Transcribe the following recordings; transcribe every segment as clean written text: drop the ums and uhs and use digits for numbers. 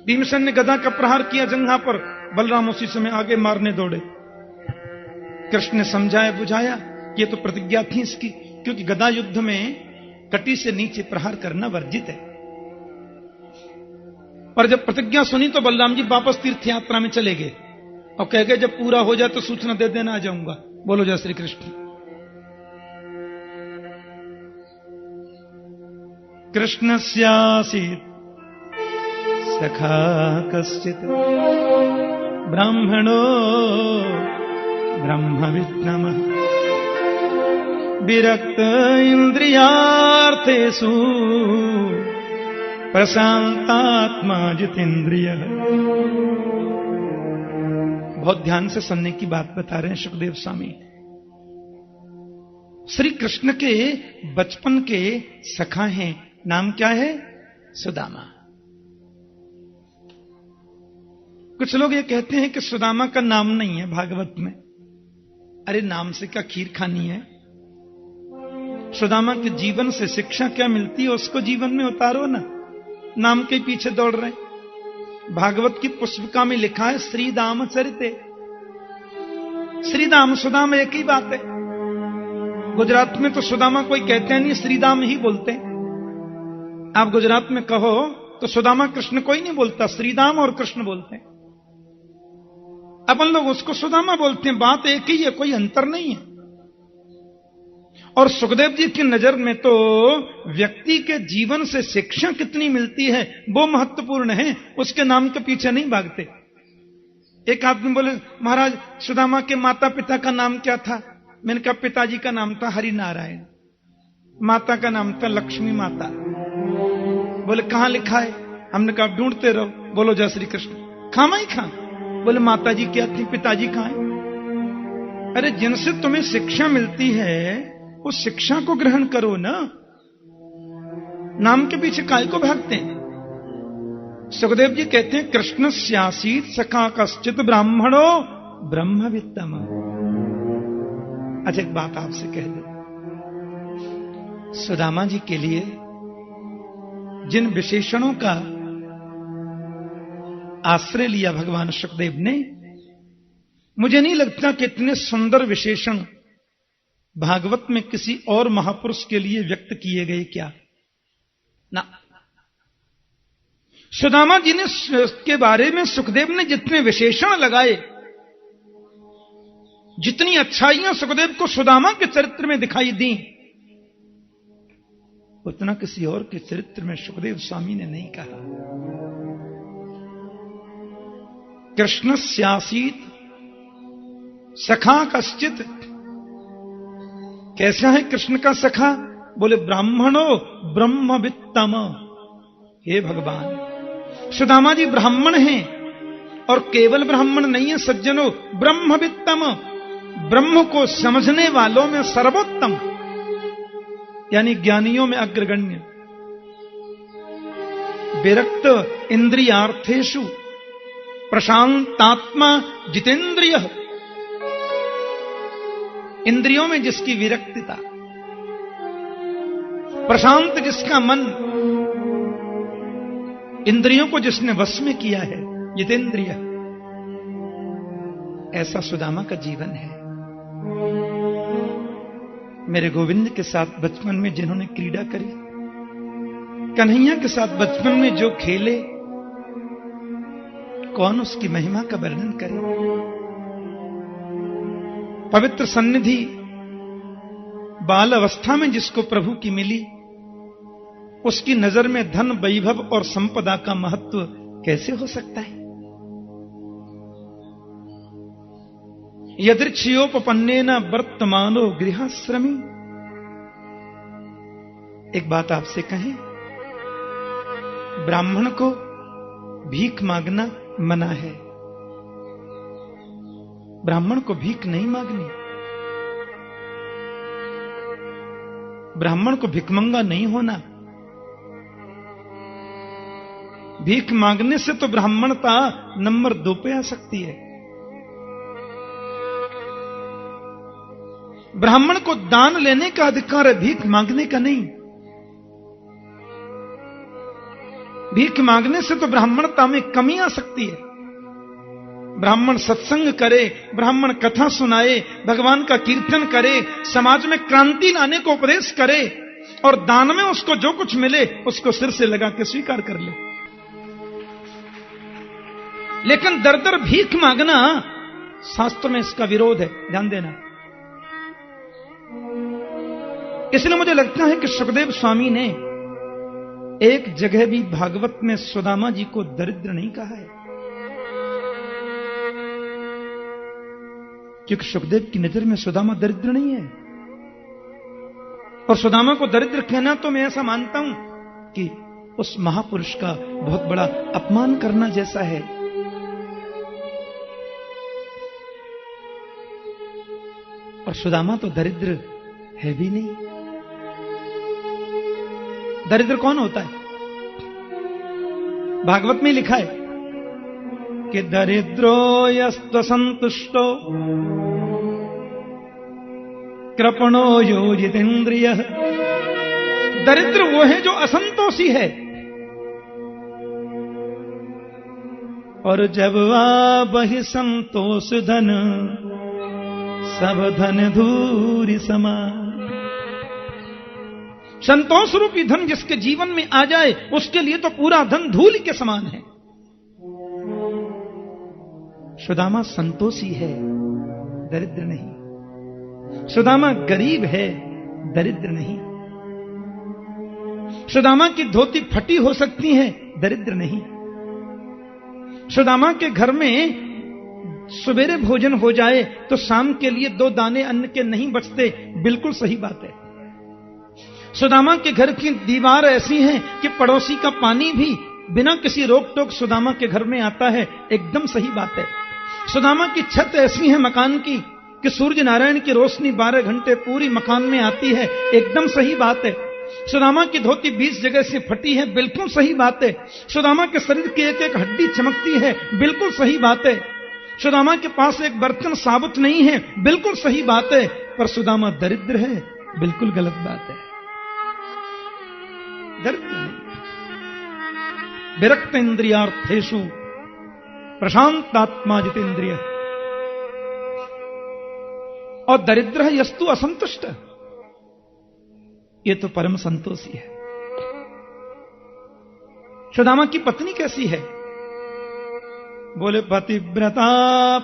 भीमसेन ने गदा का प्रहार किया जंघा पर, बलराम उसी समय आगे मारने दौड़े। कृष्ण ने समझाया बुझाया, ये तो प्रतिज्ञा थी इसकी, क्योंकि गदा युद्ध में कटी से नीचे प्रहार करना वर्जित है। पर जब प्रतिज्ञा सुनी तो बलराम जी वापस तीर्थ यात्रा में चले गए और कह गए जब पूरा हो जाए तो सूचना दे देना, आ जाऊंगा। बोलो जय श्री कृष्ण। कृष्णस्यासीत् सखा कश्चित् ब्राह्मणो ब्रह्मविद् नमः विरक्त इंद्रियार्थेषु प्रशांतात्मा जितेंद्रिय। बहुत ध्यान से सुनने की बात बता रहे हैं सुखदेव स्वामी। श्री कृष्ण के बचपन के सखा हैं, नाम क्या है? सुदामा। कुछ लोग ये कहते हैं कि सुदामा का नाम नहीं है भागवत में। अरे नाम से क्या खीर खानी है? सुदामा के जीवन से शिक्षा क्या मिलती है उसको जीवन में उतारो ना, नाम के पीछे दौड़ रहे हैं। भागवत की पुष्पिका में लिखा है श्री दाम चरिते। श्री दाम सुदामा एक ही बात है। गुजरात में तो सुदामा कोई कहते नहीं, श्रीदाम ही बोलते हैं। आप गुजरात में कहो तो सुदामा कृष्ण कोई नहीं बोलता, श्रीदाम और कृष्ण बोलते हैं। अपन लोग उसको सुदामा बोलते हैं, बात एक ही है, कोई अंतर नहीं है। और सुखदेव जी की नजर में तो व्यक्ति के जीवन से शिक्षा कितनी मिलती है वो महत्वपूर्ण है, उसके नाम के पीछे नहीं भागते। एक आदमी बोले महाराज सुदामा के माता पिता का नाम क्या था? मैंने कहा पिताजी का नाम था हरि नारायण, माता का नाम था लक्ष्मी माता। बोले कहां लिखा है? हमने कहा ढूंढते रहो। बोलो जय श्री कृष्ण। खामा ही खां। बोले माता जी क्या थी, पिताजी कहां है? अरे जिनसे तुम्हें शिक्षा मिलती है उस शिक्षा को ग्रहण करो ना, नाम के पीछे काय को भागते हैं? सुखदेव जी कहते हैं कृष्ण स्यासीत सखा कश्चित ब्राह्मणो ब्रह्मवित्तम। अच्छा एक बात आपसे कह दो, सुदामा जी के लिए जिन विशेषणों का आश्रय लिया भगवान सुखदेव ने, मुझे नहीं लगता कि इतने सुंदर विशेषण भागवत में किसी और महापुरुष के लिए व्यक्त किए गए क्या ना। सुदामा जी ने के बारे में सुखदेव ने जितने विशेषण लगाए, जितनी अच्छाइयां सुखदेव को सुदामा के चरित्र में दिखाई दी, उतना किसी और के चरित्र में सुखदेव स्वामी ने नहीं कहा। कृष्ण स्यासीत सखा कश्चित। कैसा है कृष्ण का सखा? बोले ब्राह्मणो ब्रह्मवित्तम। हे भगवान, सुदामा जी ब्राह्मण हैं और केवल ब्राह्मण नहीं है सज्जनों, ब्रह्मवित्तम, ब्रह्म को समझने वालों में सर्वोत्तम, यानी ज्ञानियों में अग्रगण्य। विरक्त इंद्रियार्थेषु प्रशांतात्मा जितेंद्रिय। इंद्रियों में जिसकी विरक्तिता, प्रशांत जिसका मन, इंद्रियों को जिसने वश में किया है, जितेंद्रिय, ऐसा सुदामा का जीवन है। मेरे गोविंद के साथ बचपन में जिन्होंने क्रीड़ा करी, कन्हैया के साथ बचपन में जो खेले, कौन उसकी महिमा का वर्णन करे। पवित्र सन्निधि बाल अवस्था में जिसको प्रभु की मिली, उसकी नजर में धन वैभव और संपदा का महत्व कैसे हो सकता है? यदृच्छयोपपन्नेन वर्तमानो गृहाश्रमी। एक बात आपसे कहें, ब्राह्मण को भीख मांगना मना है। ब्राह्मण को भीख नहीं मांगनी। ब्राह्मण को भिखमंगा नहीं होना। भीख मांगने से तो ब्राह्मणता नंबर 2 पे आ सकती है। ब्राह्मण को दान लेने का अधिकार है, भीख मांगने का नहीं। भीख मांगने से तो ब्राह्मणता में कमी आ सकती है। ब्राह्मण सत्संग करे, ब्राह्मण कथा सुनाए, भगवान का कीर्तन करे, समाज में क्रांति लाने को उपदेश करे, और दान में उसको जो कुछ मिले उसको सिर से लगा के स्वीकार कर ले। लेकिन दर दर भीख मांगना, शास्त्र में इसका विरोध है, ध्यान देना। इसलिए मुझे लगता है कि सुखदेव स्वामी ने एक जगह भी भागवत में सुदामा जी को दरिद्र नहीं कहा है, क्योंकि सुखदेव की नजर में सुदामा दरिद्र नहीं है। और सुदामा को दरिद्र कहना तो मैं ऐसा मानता हूं कि उस महापुरुष का बहुत बड़ा अपमान करना जैसा है। और सुदामा तो दरिद्र है भी नहीं। दरिद्र कौन होता है? भागवत में लिखा है कि दरिद्रो यस्त संतुष्टो कृपणो योजितेन्द्रिय। दरिद्र वो है जो असंतोषी है, और जब वही संतोष धन सब धन धूरि समान। संतोष रूपी धन जिसके जीवन में आ जाए उसके लिए तो पूरा धन धूल के समान है। सुदामा संतोषी है, दरिद्र नहीं। सुदामा गरीब है, दरिद्र नहीं। सुदामा की धोती फटी हो सकती है, दरिद्र नहीं। सुदामा के घर में सवेरे भोजन हो जाए तो शाम के लिए 2 दाने अन्न के नहीं बचते, बिल्कुल सही बात है। सुदामा के घर की दीवार ऐसी है कि पड़ोसी का पानी भी बिना किसी रोक टोक सुदामा के घर में आता है, एकदम सही बात है। सुदामा की छत ऐसी है मकान की कि सूर्य नारायण की रोशनी 12 घंटे पूरी मकान में आती है, एकदम सही बात है। सुदामा की धोती 20 जगह से फटी है, बिल्कुल सही बात है। सुदामा के शरीर की एक एक हड्डी चमकती है, बिल्कुल सही बात है। सुदामा के पास एक बर्तन साबुत नहीं है, बिल्कुल सही बात है। पर सुदामा दरिद्र है, बिल्कुल गलत बात है। दरिद्र नहीं। विरक्त इंद्रियार्थेषु प्रशांतात्मा जितेंद्रिय। और दरिद्र है यस्तु असंतुष्ट, ये तो परम संतोषी है। सुदामा की पत्नी कैसी है? बोले पतिव्रता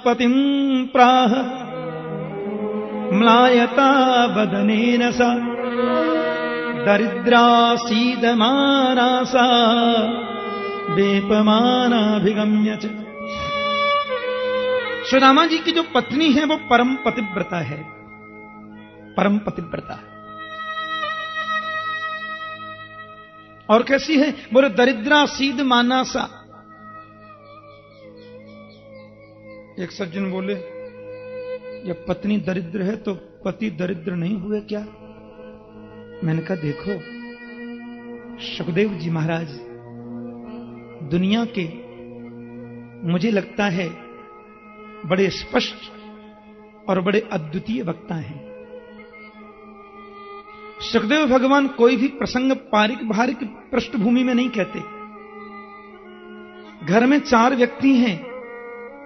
पतिम प्राह म्लायता वदनेन सा दरिद्रा सीदमाना सा वेपमानाभिगम्य च। सुदामा जी की जो पत्नी है वो परम पतिव्रता है, परम पतिव्रता। और कैसी है? बोले दरिद्रा सीद मानासा। एक सज्जन बोले जब पत्नी दरिद्र है तो पति दरिद्र नहीं हुए क्या? मैंने कहा देखो सुखदेव जी महाराज दुनिया के मुझे लगता है बड़े स्पष्ट और बड़े अद्वितीय वक्ता हैं। सुखदेव भगवान कोई भी प्रसंग पारिवारिक पृष्ठभूमि में नहीं कहते। घर में 4 व्यक्ति हैं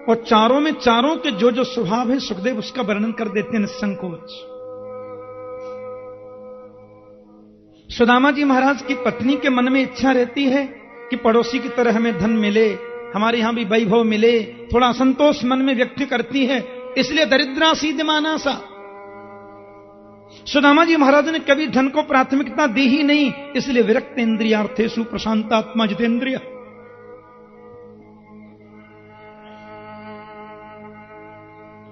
और चारों में चारों के जो जो स्वभाव है सुखदेव उसका वर्णन कर देते हैं निसंकोच। सुदामा जी महाराज की पत्नी के मन में इच्छा रहती है कि पड़ोसी की तरह हमें धन मिले, हमारे यहां भी वैभव मिले, थोड़ा असंतोष मन में व्यक्त करती है, इसलिए दरिद्रा सीदमाना सा। सुदामा जी महाराज ने कभी धन को प्राथमिकता दी ही नहीं, इसलिए विरक्त इंद्रियार्थेषु प्रशांतात्मा जितेंद्रिय।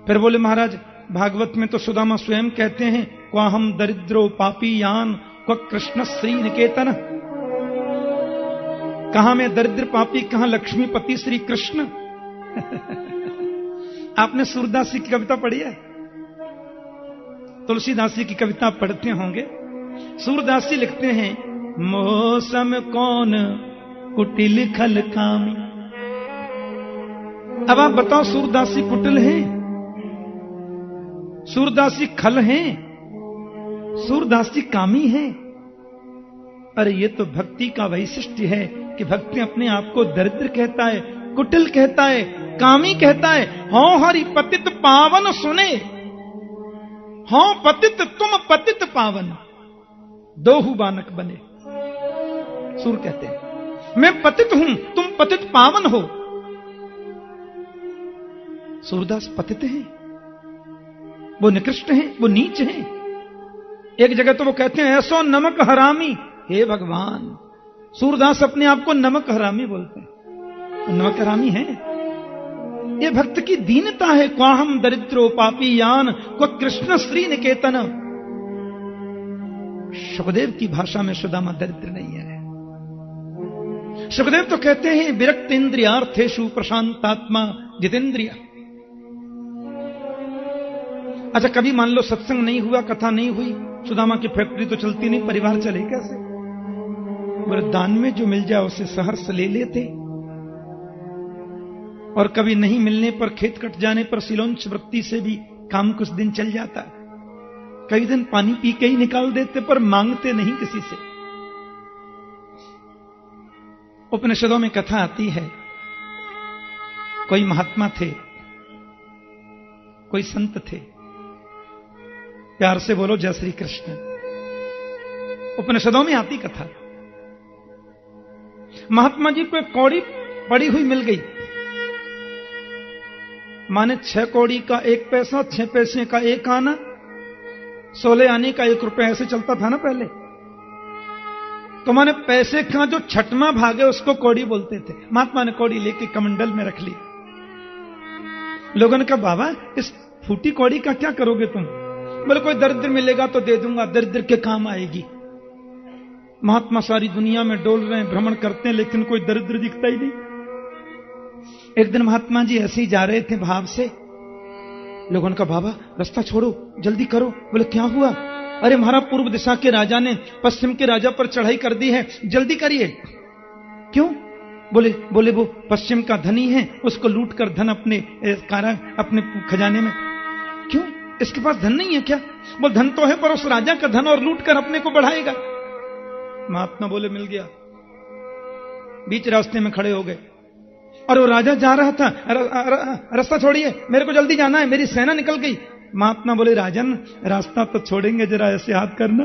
फिर बोले महाराज भागवत में तो सुदामा स्वयं कहते हैं क्वा हम दरिद्रो पापी यान क्व कृष्ण श्री निकेतन। कहां मैं दरिद्र पापी, कहां लक्ष्मीपति श्री कृष्ण। आपने सूरदास जी की कविता पढ़ी है? तुलसीदास जी की कविता पढ़ते होंगे। सूरदास जी लिखते हैं मौसम कौन कुटिल खल कामी। अब आप बताओ सूरदास जी कुटिल हैं? सूरदास जी खल हैं? सूरदास जी कामी हैं? अरे ये तो भक्ति का वैशिष्ट्य है कि भक्त अपने आप को दरिद्र कहता है, कुटिल कहता है, कामी कहता है। हो हरि पतित पावन सुने, हो पतित तुम पतित पावन, दोहु बानक बने। सूर कहते हैं मैं पतित हूं, तुम पतित पावन हो। सूरदास पतित हैं, वो निकृष्ट हैं, वो नीच हैं। एक जगह तो वो कहते हैं ऐसो नमक हरामी, हे भगवान। सूरदास अपने आप को नमक हरामी बोलते हैं, नमक हरामी है। ये भक्त की दीनता है। क्वाहम दरिद्रो पापी यान, को कृष्ण श्री निकेतन। सुखदेव की भाषा में सुदामा दरिद्र नहीं है। सुखदेव तो कहते हैं विरक्त इंद्रियार्थेषु प्रशांतात्मा जितेंद्रिय। अच्छा, कभी मान लो सत्संग नहीं हुआ, कथा नहीं हुई, सुदामा की फैक्ट्री तो चलती नहीं, परिवार चले कैसे? बोले दान में जो मिल जाए उसे सहर्ष ले लेते। और कभी नहीं मिलने पर, खेत कट जाने पर सिलोंच वृत्ति से भी काम कुछ दिन चल जाता। कई दिन पानी पी के ही निकाल देते, पर मांगते नहीं किसी से। उपनिषदों में कथा आती है, कोई महात्मा थे, कोई संत थे। प्यार से बोलो जय श्री कृष्ण। उपनिषदों में आती कथा। महात्मा जी को एक कौड़ी पड़ी हुई मिल गई, माने 6 कौड़ी का 1 पैसा, 6 पैसे का 1 आना, 16 आने का 1 रुपया, ऐसे चलता था ना पहले। तो माने पैसे का जो 6वां भाग है उसको कौड़ी बोलते थे। महात्मा ने कौड़ी लेके कमंडल में रख ली। लोगों ने कहा बाबा इस फूटी कौड़ी का क्या करोगे तुम? बोले कोई दरिद्र मिलेगा तो दे दूंगा, दरिद्र के काम आएगी। महात्मा सारी दुनिया में डोल रहे हैं, भ्रमण करते हैं, लेकिन कोई दरिद्र दिखता ही नहीं। एक दिन महात्मा जी ऐसे ही जा रहे थे भाव से। लोगों ने कहा बाबा रास्ता छोड़ो, जल्दी करो। बोले क्या हुआ? अरे हमारा पूर्व दिशा के राजा ने पश्चिम के राजा पर चढ़ाई कर दी है, जल्दी करिए। क्यों? बोले वो पश्चिम का धनी है, उसको लूट कर धन अपने खजाने में। क्यों? इसके पास धन नहीं है क्या? बोल धन तो है, पर उस राजा का धन और लूट कर अपने को बढ़ाएगा। महात्मा बोले मिल गया। बीच रास्ते में खड़े हो गए और वो राजा जा रहा था। रास्ता छोड़िए, मेरे को जल्दी जाना है, मेरी सेना निकल गई। महात्मा बोले राजन रास्ता तो छोड़ेंगे, जरा ऐसे हाथ करना।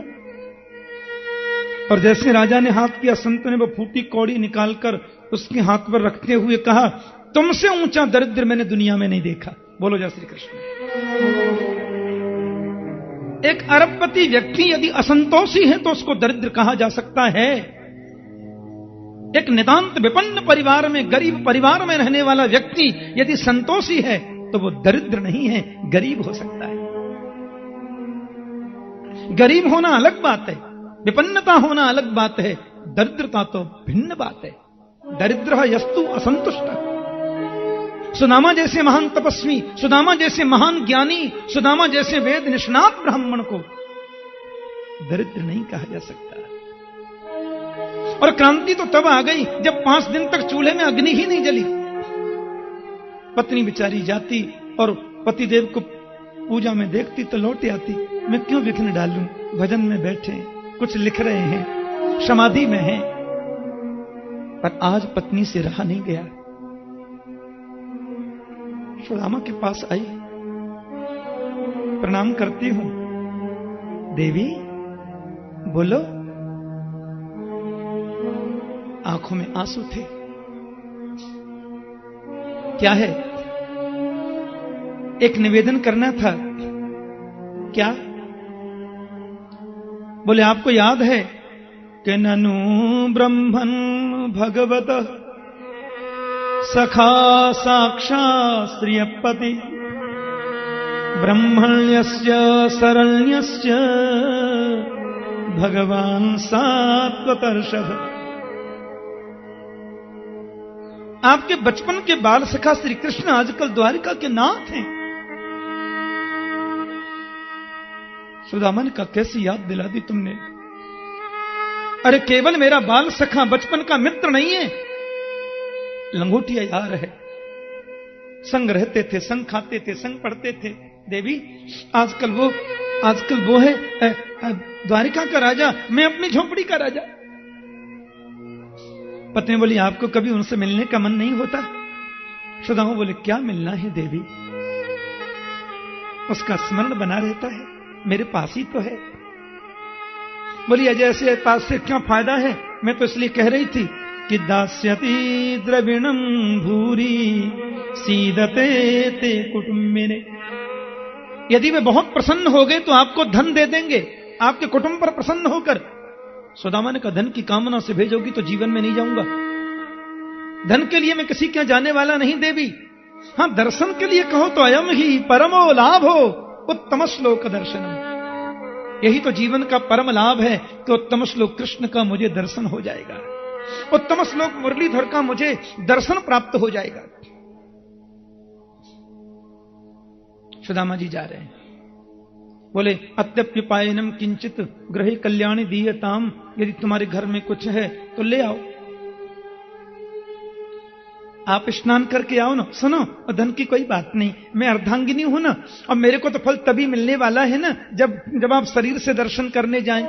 और जैसे राजा ने हाथ किया, संत ने वो फूटी कौड़ी निकालकर उसके हाथ पर रखते हुए कहा तुमसे ऊंचा दरिद्र मैंने दुनिया में नहीं देखा। बोलो जय श्री कृष्ण। एक अरबपति व्यक्ति यदि असंतोषी है तो उसको दरिद्र कहा जा सकता है। एक नितांत विपन्न परिवार में, गरीब परिवार में रहने वाला व्यक्ति यदि संतोषी है तो वो दरिद्र नहीं है, गरीब हो सकता है। गरीब होना अलग बात है, विपन्नता होना अलग बात है, दरिद्रता तो भिन्न बात है। दरिद्र यस्तु असंतुष्ट। सुदामा जैसे महान तपस्वी, सुदामा जैसे महान ज्ञानी, सुदामा जैसे वेद निष्णात ब्राह्मण को दरिद्र नहीं कहा जा सकता। और क्रांति तो तब आ गई जब 5 दिन तक चूल्हे में अग्नि ही नहीं जली। पत्नी बेचारी जाती और पतिदेव को पूजा में देखती तो लौट आती। मैं क्यों विघ्न डालूं, भजन में बैठे, कुछ लिख रहे हैं, समाधि में हैं। पर आज पत्नी से रहा नहीं गया। सुदामा के पास आई, प्रणाम करती हूं। देवी बोलो। आंखों में आंसू थे। क्या है? एक निवेदन करना था। क्या? बोले आपको याद है कि ननु ब्रह्मन् भगवत सखा साक्षात् श्रियपति ब्रह्मण्यस्य शरण्यस्य भगवान सात्वतर्षभ। आपके बचपन के बाल सखा श्री कृष्ण आजकल द्वारिका के नाथ हैं। सुदामा ने कहा कैसी याद दिला दी तुमने। अरे केवल मेरा बाल सखा, बचपन का मित्र नहीं है, लंगोटिया यार है। संग रहते थे, संग खाते थे, संग पढ़ते थे। देवी आजकल वो है द्वारिका का राजा, मैं अपनी झोपड़ी का राजा। पत्नी बोली, आपको कभी उनसे मिलने का मन नहीं होता? सुदामा बोले, क्या मिलना है देवी, उसका स्मरण बना रहता है, मेरे पास ही तो है। बोली, अजय ऐसे पास से क्या फायदा है? मैं तो इसलिए कह रही थी कि दास्यति द्रविणम भूरी सीदते ते कुटुंबिने। यदि वे बहुत प्रसन्न हो गए तो आपको धन दे देंगे, आपके कुटुंब पर प्रसन्न होकर। सुदामा ने कहा, धन की कामना से भेजोगी तो जीवन में नहीं जाऊंगा, धन के लिए मैं किसी के जाने वाला नहीं देवी। हां, दर्शन के लिए कहो तो अयम ही परमो लाभो उत्तम श्लोक दर्शनम। यही तो जीवन का परम लाभ है कि उत्तम श्लोक कृष्ण का मुझे दर्शन हो जाएगा, उत्तम श्लोक मुरलीधर का मुझे दर्शन प्राप्त हो जाएगा। सुदामा जी जा रहे हैं, बोले, अत्यप्युपायनम किंचित गृहे कल्याणी दीयताम। यदि तुम्हारे घर में कुछ है तो ले आओ, आप स्नान करके आओ ना। सुनो, धन की कोई बात नहीं, मैं अर्धांगिनी हूं ना, और मेरे को तो फल तभी मिलने वाला है ना जब आप शरीर से दर्शन करने जाएं,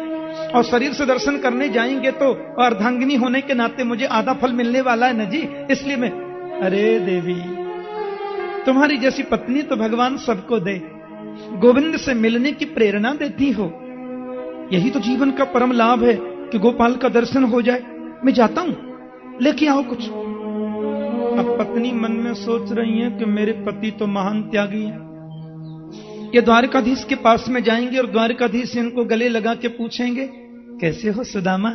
और शरीर से दर्शन करने जाएंगे तो अर्धांगिनी होने के नाते मुझे आधा फल मिलने वाला है ना जी, इसलिए मैं। अरे देवी, तुम्हारी जैसी पत्नी तो भगवान सबको दे, गोविंद से मिलने की प्रेरणा देती हो। यही तो जीवन का परम लाभ है कि गोपाल का दर्शन हो जाए। मैं जाता हूं, लेके आओ कुछ। अब पत्नी मन में सोच रही है कि मेरे पति तो महान त्यागी हैं। ये द्वारकाधीश के पास में जाएंगे और द्वारकाधीश इनको गले लगा के पूछेंगे, कैसे हो सुदामा?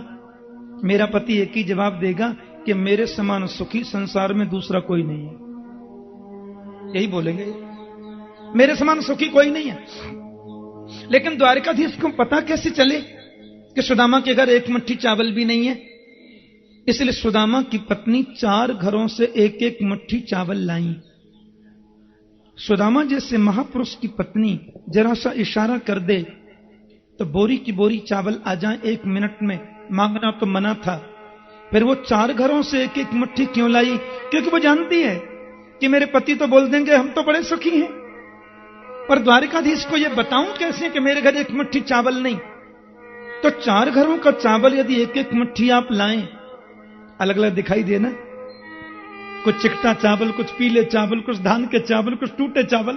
मेरा पति एक ही जवाब देगा कि मेरे समान सुखी संसार में दूसरा कोई नहीं है। यही बोलेंगे, मेरे समान सुखी कोई नहीं है। लेकिन द्वारकाधीश को पता कैसे चले कि सुदामा के घर एक मुट्ठी चावल भी नहीं है? इसलिए सुदामा की पत्नी 4 घरों से एक एक मुट्ठी चावल लाई। सुदामा जैसे महापुरुष की पत्नी जरा सा इशारा कर दे तो बोरी की बोरी चावल आ जाए 1 मिनट में। मांगना तो मना था, फिर वो 4 घरों से एक एक मुट्ठी क्यों लाई? क्योंकि वो जानती है कि मेरे पति तो बोल देंगे हम तो बड़े सुखी हैं, पर द्वारकाधीश को यह बताऊं कैसे कि मेरे घर एक मुट्ठी चावल नहीं? तो 4 घरों का चावल यदि एक एक मुट्ठी आप लाएं, अलग अलग दिखाई देना, कुछ चिकटा चावल, कुछ पीले चावल, कुछ धान के चावल, कुछ टूटे चावल,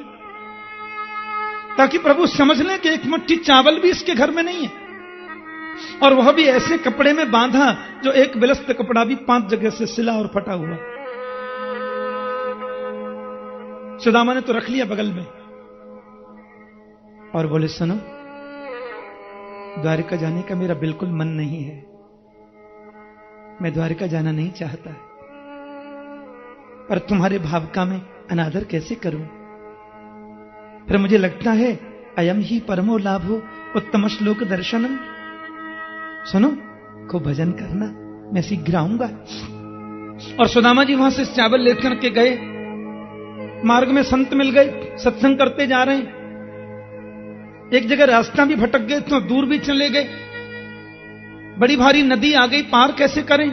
ताकि प्रभु समझ लें कि एक मुट्ठी चावल भी इसके घर में नहीं है, और वह भी ऐसे कपड़े में बांधा जो एक विलस्त कपड़ा भी 5 जगह से सिला और फटा हुआ। सुदामा ने तो रख लिया बगल में और बोले, सुनो, द्वारिका जाने का मेरा बिल्कुल मन नहीं है, मैं द्वारिका जाना नहीं चाहता, पर तुम्हारे भाव का मैं अनादर कैसे करूं? फिर मुझे लगता है अयम ही परमो लाभो उत्तम श्लोक दर्शनम। सुनो, खूब भजन करना, मैं शीघ्र आऊंगा। और सुदामा जी वहां से चावल लेकर के गए। मार्ग में संत मिल गए, सत्संग करते जा रहे हैं। एक जगह रास्ता भी भटक गए, तो दूर भी चले गए। बड़ी भारी नदी आ गई, पार कैसे करें?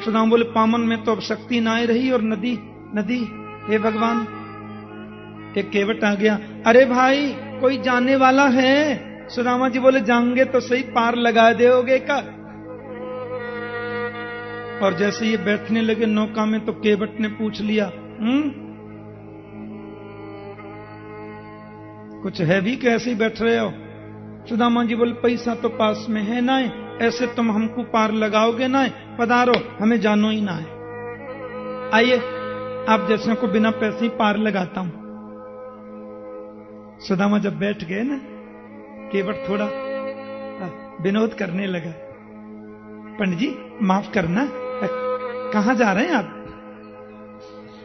सुदामा बोले, पामन में तो अब शक्ति ना आई रही, और नदी नदी, हे भगवान। एक केवट आ गया, अरे भाई कोई जाने वाला है? सुदामा जी बोले, जाएंगे तो सही, पार लगा दोगे का? और जैसे ये बैठने लगे नौका में, तो केवट ने पूछ लिया, कुछ है भी कि ऐसे ही बैठ रहे हो? सुदामा जी बोले, पैसा तो पास में है ना, ऐसे तुम हमको पार लगाओगे ना, पधारो, हमें जानो ही ना है। आइए, आप जैसे को बिना पैसे ही पार लगाता हूं। सुदामा जब बैठ गए ना, केवट थोड़ा विनोद करने लगा, पंडित जी माफ करना, कहां जा रहे हैं आप?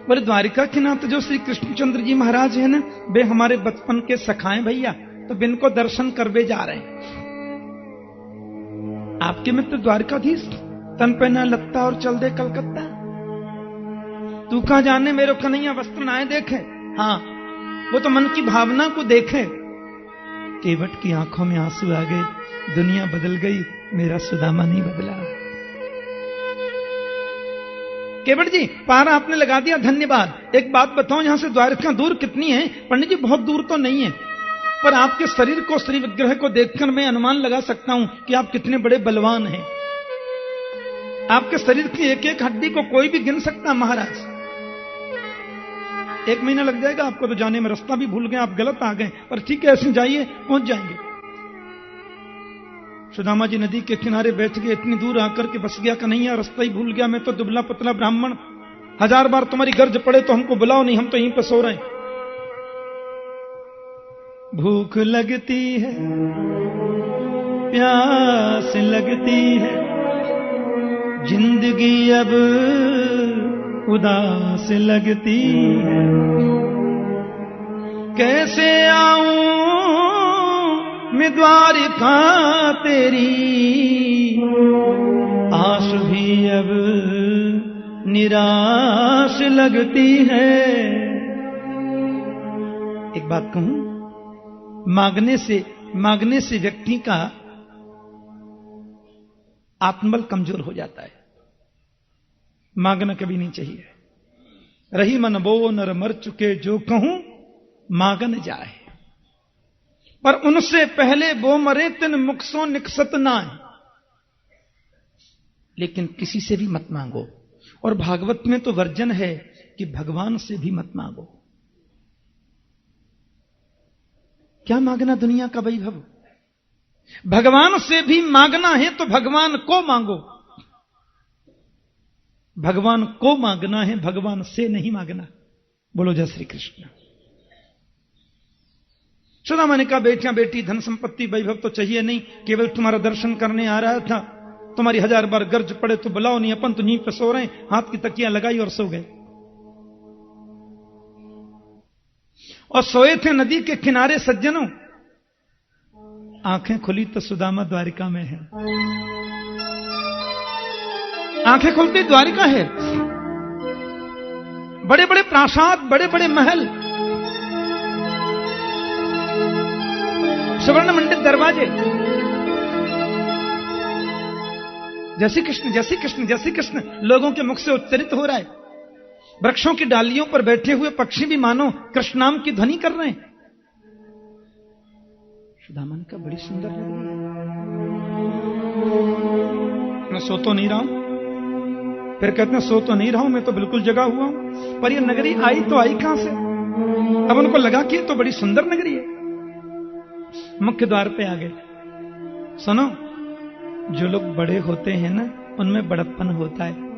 बोले, द्वारिका के नाथ जो श्री कृष्णचंद्र जी महाराज है ना, वे हमारे बचपन के सखाए भैया, तो बिन को दर्शन करवे जा रहे हैं। आपके मित्र द्वारकाधीश तन पहना लत्ता और चल दे कलकत्ता। तू कहां जाने, मेरे कन्हैया वस्त्र नाए देखे। हाँ, वो तो मन की भावना को देखे। केवट की आंखों में आंसू आ गए, दुनिया बदल गई, मेरा सुदामा नहीं बदला। केवट जी, पार आपने लगा दिया, धन्यवाद। एक बात बताओ, यहां से द्वारका दूर कितनी है? पंडित जी, बहुत दूर तो नहीं है, पर आपके शरीर को, श्री विग्रह को देखकर मैं अनुमान लगा सकता हूं कि आप कितने बड़े बलवान हैं। आपके शरीर की एक एक हड्डी को कोई भी गिन सकता महाराज। 1 महीना लग जाएगा आपको तो जाने में, रास्ता भी भूल गए, आप गलत आ गए, पर ठीक है ऐसे जाइए, पहुंच जाएंगे। सुदामा जी नदी के किनारे बैठ गए, इतनी दूर आकर के बस गया, कन्हैया रास्ता ही भूल गया, मैं तो दुबला पतला ब्राह्मण, 1000 बार तुम्हारी गर्ज पड़े तो हमको बुलाओ नहीं, हम तो यहीं पर सो रहे हैं। भूख लगती है, प्यास लगती है, जिंदगी अब उदास लगती है, कैसे आऊं मैं द्वारिका तेरी, आश भी अब निराश लगती है। एक बात कहूं, मांगने से व्यक्ति का आत्मबल कमजोर हो जाता है। मांगना कभी नहीं चाहिए। रही मन बो नर मर चुके जो कहूं मांगन जाए, पर उनसे पहले वो मरे तिन मुख सो निकसत नाय। लेकिन किसी से भी मत मांगो, और भागवत में तो वर्जन है कि भगवान से भी मत मांगो। क्या मांगना दुनिया का वैभव, भगवान से भी मांगना है तो भगवान को मांगो। भगवान को मांगना है, भगवान से नहीं मांगना। बोलो जय श्री कृष्ण। सुदामा ने कहा, बेटियां बेटी धन संपत्ति वैभव तो चाहिए नहीं, केवल तुम्हारा दर्शन करने आ रहा था, तुम्हारी 1000 बार गर्ज पड़े तो बुलाओ नहीं, अपन तो नींद पे सो रहे हैं। हाथ की तकियां लगाई और सो गए। और सोए थे नदी के किनारे सज्जनों, आंखें खुली तो सुदामा द्वारिका में है। आंखें खुलती द्वारिका है, बड़े बड़े प्रासाद, बड़े बड़े महल, सुवर्ण मंडित दरवाजे। जय श्री कृष्ण, जय श्री कृष्ण, जय श्री कृष्ण लोगों के मुख से उच्चारित हो रहा है। वृक्षों की डालियों पर बैठे हुए पक्षी भी मानो कृष्ण नाम की ध्वनि कर रहे हैं। सुदामा का बड़ी सुंदर लग रही है। मैं सो तो नहीं रहा हूं, फिर कहते हैं सो तो नहीं रहा हूं, मैं तो बिल्कुल जगा हुआ हूं। पर ये नगरी आई तो आई कहां से? अब उनको लगा कि तो बड़ी सुंदर नगरी है। मुख्य द्वार पे आ गए। सुनो, जो लोग बड़े होते हैं ना, उनमें बड़प्पन होता है।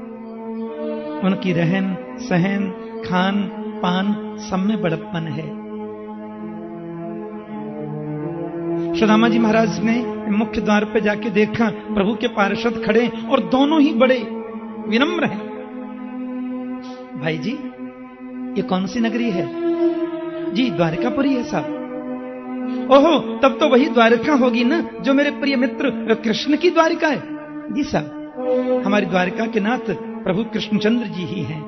उनकी रहन सहन, खान पान, सब में बड़प्पन है। सुदामा जी महाराज ने मुख्य द्वार पे जाके देखा, प्रभु के पार्षद खड़े और दोनों ही बड़े विनम्र हैं। भाई जी, ये कौन सी नगरी है? जी द्वारिकापुरी है साहब। ओहो, तब तो वही द्वारिका होगी ना जो मेरे प्रिय मित्र कृष्ण की द्वारिका है। जी साहब, हमारी द्वारिका के नाथ प्रभु कृष्णचंद्र जी ही हैं।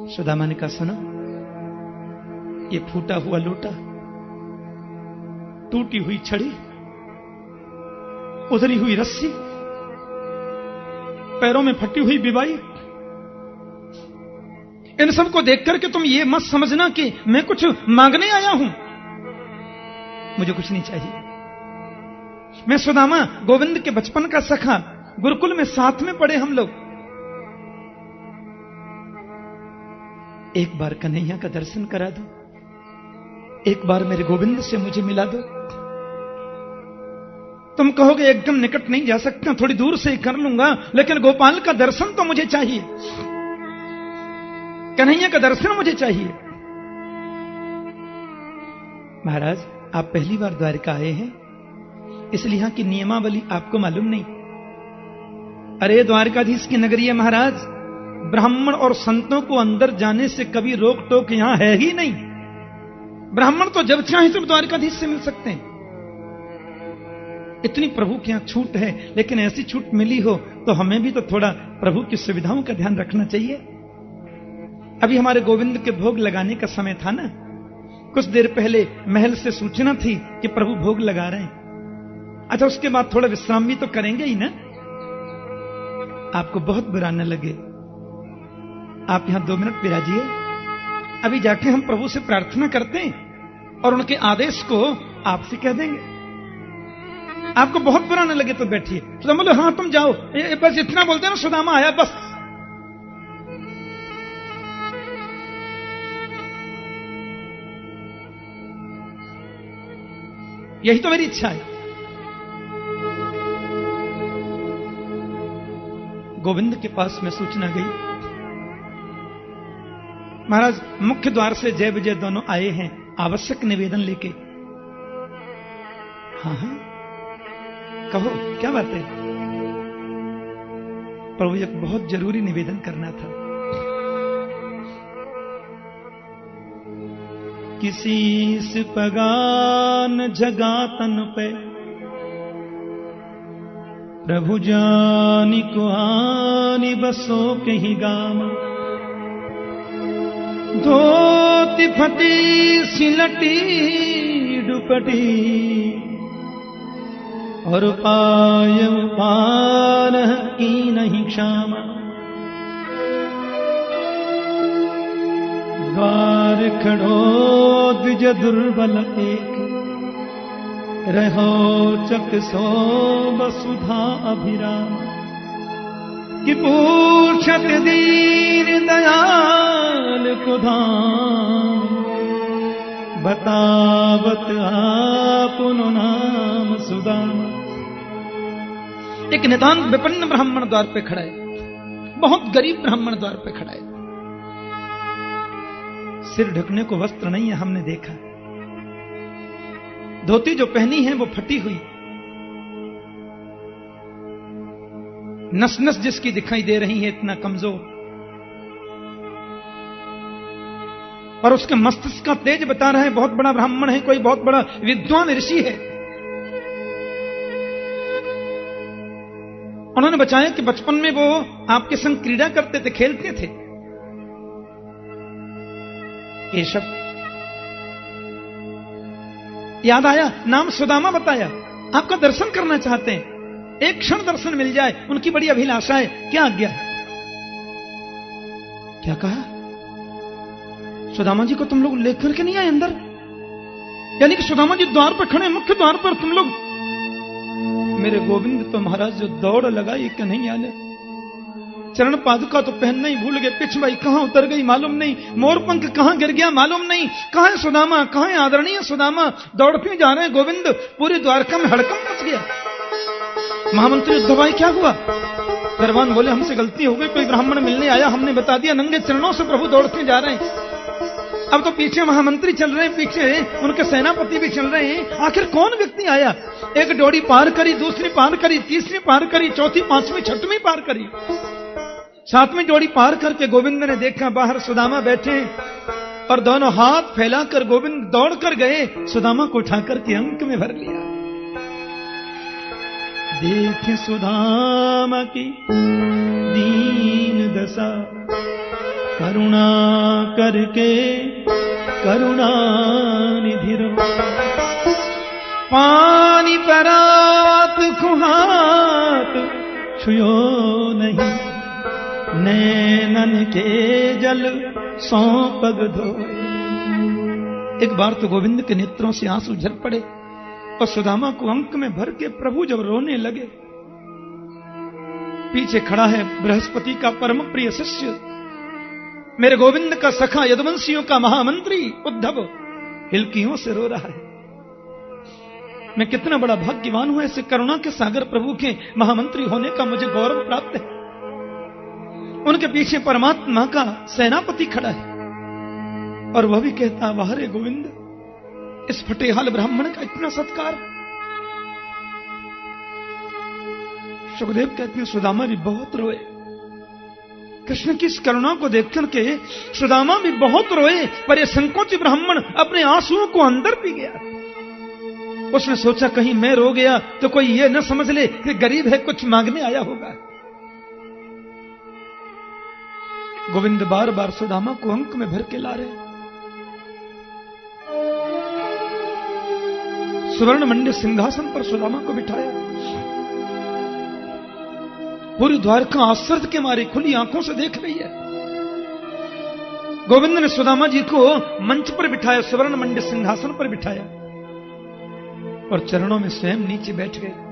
सुदामा ने कहा, सुनो, ये फूटा हुआ लोटा, टूटी हुई छड़ी, उधरी हुई रस्सी, पैरों में फटी हुई बिबाई, इन सब को देख करके तुम ये मत समझना कि मैं कुछ मांगने आया हूं। मुझे कुछ नहीं चाहिए। मैं सुदामा, गोविंद के बचपन का सखा, गुरुकुल में साथ में पढ़े हम लोग। एक बार कन्हैया का दर्शन करा दो, एक बार मेरे गोविंद से मुझे मिला दो। तुम कहोगे एकदम निकट नहीं जा सकता, थोड़ी दूर से ही कर लूंगा, लेकिन गोपाल का दर्शन तो मुझे चाहिए, कन्हैया का दर्शन मुझे चाहिए। महाराज, आप पहली बार द्वारिका आए हैं, इसलिए यहां की नियमावली आपको मालूम नहीं। अरे द्वारकाधीश की नगरी है महाराज, ब्राह्मण और संतों को अंदर जाने से कभी रोक टोक यहां है ही नहीं। ब्राह्मण तो जब चाहे तब द्वारकाधीश से मिल सकते हैं। इतनी प्रभु के यहां छूट है, लेकिन ऐसी छूट मिली हो तो हमें भी तो थोड़ा प्रभु की सुविधाओं का ध्यान रखना चाहिए। अभी हमारे गोविंद के भोग लगाने का समय था ना, कुछ देर पहले महल से सूचना थी कि प्रभु भोग लगा रहे हैं। अच्छा, उसके बाद थोड़ा विश्राम भी तो करेंगे ही ना। आपको बहुत बुरा न लगे, आप यहां 2 मिनट विराजिए, अभी जाके हम प्रभु से प्रार्थना करते हैं और उनके आदेश को आपसे कह देंगे। आपको बहुत बुरा न लगे तो बैठिए। सुदामा बोले हाँ तुम जाओ, बस इतना बोलते हैं ना, सुदामा आया बस। यही तो मेरी इच्छा है। गोविंद के पास में सूचना गई, महाराज मुख्य द्वार से जय विजय दोनों आए हैं आवश्यक निवेदन लेके। हाँ हाँ कहो क्या बात है? प्रभु एक बहुत जरूरी निवेदन करना था। किसी सिपगान जगा तन पे प्रभु जानी को आनी बसो के ही गाम। धोती फटी सिलटी दुपटी और पाय पार की नहीं क्षमा। द्वार खड़ो द्विज दुर्बल एक रहो चक सो वसुधा अभिराम। कि पूछत दीन दयाल को धाम बतावत आपनो नाम सुदाम। एक नितांत विपन्न ब्राह्मण द्वार पे खड़ा है, बहुत गरीब ब्राह्मण द्वार पे खड़ा है। सिर ढकने को वस्त्र नहीं है, हमने देखा। धोती जो पहनी है वो फटी हुई, नस नस जिसकी दिखाई दे रही है, इतना कमजोर। और उसके मस्तिष्क का तेज बता रहा है बहुत बड़ा ब्राह्मण है, कोई बहुत बड़ा विद्वान ऋषि है। उन्होंने बताया कि बचपन में वो आपके संग क्रीड़ा करते थे, खेलते थे। केशव याद आया, नाम सुदामा बताया, आपका दर्शन करना चाहते हैं, एक क्षण दर्शन मिल जाए, उनकी बड़ी अभिलाषा है। क्या आज्ञा है? क्या कहा? सुदामा जी को तुम लोग लेकर के नहीं आए अंदर? यानी कि सुदामा जी द्वार पर खड़े, मुख्य द्वार पर तुम लोग। मेरे गोविंद तो महाराज जो दौड़ लगाई कि नहीं आने, चरण पादुका तो पहनना ही भूल गए, पिछवाई कहां उतर गई मालूम नहीं, मोरपंख कहां गिर गया मालूम नहीं, कहां है सुदामा, कहां है आदरणीय सुदामा। दौड़ते जा रहे हैं गोविंद, पूरी द्वारका में हड़कंप मच गया। महामंत्री उद्धव भाई क्या हुआ? दरबान बोले हमसे गलती हो गई, कोई ब्राह्मण मिलने आया, हमने बता दिया, नंगे चरणों से प्रभु दौड़ते जा रहे हैं। अब तो पीछे महामंत्री चल रहे हैं, पीछे उनके सेनापति भी चल रहे हैं। आखिर कौन व्यक्ति आया? एक डोरी पार करी, दूसरी पार करी, तीसरी पार करी, चौथी, पांचवी, छठवीं पार करी, सातवीं डोरी पार करके गोविंद ने देखा बाहर सुदामा बैठे, और दोनों हाथ फैलाकर गोविंद दौड़ कर गए, सुदामा को उठाकर के अंक में भर लिया। देख सुदामा की दीन दशा, करुणा करके करुणा निधि रो। पानी परात खुहात छुयो नहीं, नैनन के जल सौ पग धो। एक बार तो गोविंद के नेत्रों से आंसू झर पड़े, और सुदामा को अंक में भर के प्रभु जब रोने लगे, पीछे खड़ा है बृहस्पति का परम प्रिय शिष्य, मेरे गोविंद का सखा, यदुवंशियों का महामंत्री उद्धव हिलकियों से रो रहा है। मैं कितना बड़ा भाग्यवान हूं, ऐसे करुणा के सागर प्रभु के महामंत्री होने का मुझे गौरव प्राप्त है। उनके पीछे परमात्मा का सेनापति खड़ा है, और वह भी कहता, वाह रे गोविंद, इस फटेहाल ब्राह्मण का इतना सत्कार। सुखदेव कहते हैं सुदामा भी बहुत रोए, कृष्ण की इस करुणा को देखकर के सुदामा भी बहुत रोए, पर यह संकोची ब्राह्मण अपने आंसुओं को अंदर पी गया। उसने सोचा कहीं मैं रो गया तो कोई ये न समझ ले कि गरीब है, कुछ मांगने आया होगा। गोविंद बार बार सुदामा को अंक में भर के ला रहे। स्वर्ण मंडित सिंहासन पर सुदामा को बिठाया। पूरी द्वारका आश्चर्य के मारे खुली आंखों से देख रही है। गोविंद ने सुदामा जी को मंच पर बिठाया, स्वर्ण मंडित सिंहासन पर बिठाया। और चरणों में स्वयं नीचे बैठ गए।